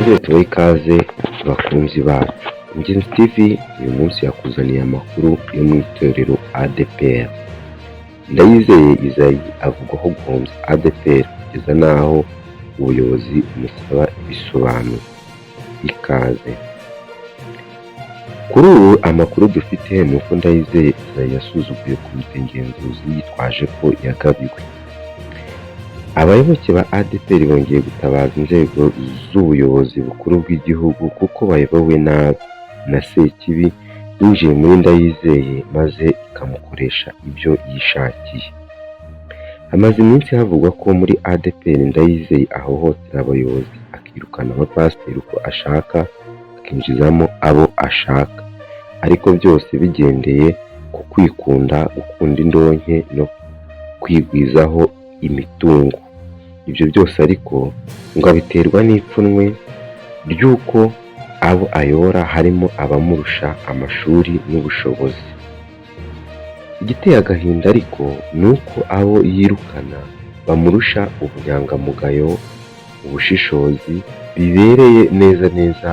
twongere tubahe ikaze abakunzi bacu. Ingenzi TV uyu munsi yakuzaniye amakuru yo mu itorero ADEPR. Ndayizeye Isayi avugwaho guhombya ADEPR kugeza n'aho ubuyobozi bumusaba ibisobanuro. Ikaze. Kuri ubu amakuru dufite ni uko Ndayizeye Isayi yasuzuguye komite ngenzuzi yitwaje ko yagabiwe. Abayoboke ba ADEPR bongeye gutabaza inzego z'ubuyobozi bukuru bw'igihugu kuko bayobowe nabi na Sekibi yinjiye muri Ndayizeye maze ikamukoresha ibyo yishakiye. Hamaze iminsi havugwa ko muri ADEPR Ndayizeye ahohotera abayobozi, akirukana abapasiteri uko ashaka, akinjizamo abo ashaka, ariko byose bigendeye ku kwikunda, gukunda indonke no kwigwizaho imitungo. Ibyo byose ariko ngo abiterwa n'ipfunwe ry'uko abo ayobora harimo abamurusha amashuri n'ubushobozi. Igiteye agahinda ariko ni uko abo yirukana bamurusha ubunyangamugayo, ubushishozi bibereye neza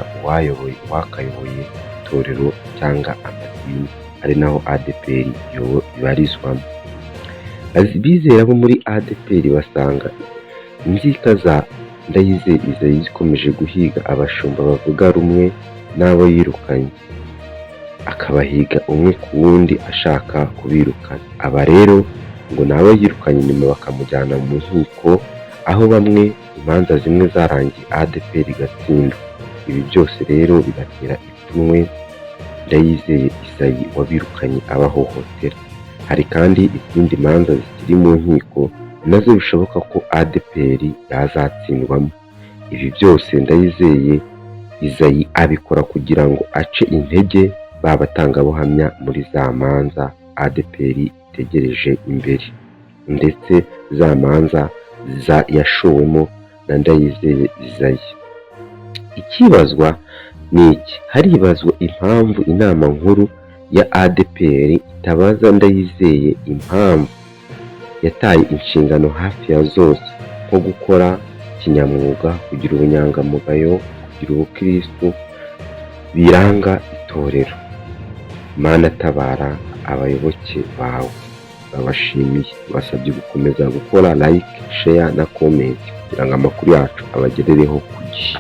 wakayoboye itorero cyangwa amadini, ari naho ADEPR ibarizwamo. Bizera bo muri ADEPR basanga inzika za Ndayizeye Isayi zikomeje guhiga abashumba bavuga rumwe n'abo yirukanye, akabahiga umwe ku wundi ashaka kubirukana. Aba rero ngo nabo yirukanye nyuma bakamujyana mu nkiko, aho bamwe imanza zimwe zarangiye ADEPR igatsindwa. Ibi byose rero bigatera ipfunwe Ndayizeye Isayi wabirukanye abahohotera. Hari kandi izindi manza zikiri mu nkiko nazo bishoboka ko ADEPR yazatsindwamo. Ibi byose Ndayizeye Isayi abikora kugira ngo ace intege babatangabuhamya muri za manza ADEPR itegereje imbere, ndetse za manza yashowemo na Ndayizeye Isayi. Ikibazwa ni iki? Haribazwa impamvu inama nkuru ya ADEPR itabaza Ndayizeye impamvu yataye inshingano hafi ya zose, nko gukora kinyamwuga, kugira ubunyangamugayo, kugira ubukristu biranga itorero. Imana tabara abayoboke bawe. Babashimiye, basabye gukomeza gukora like, share na comment kugira ngo amakuru yacu abagerereho ku gihe.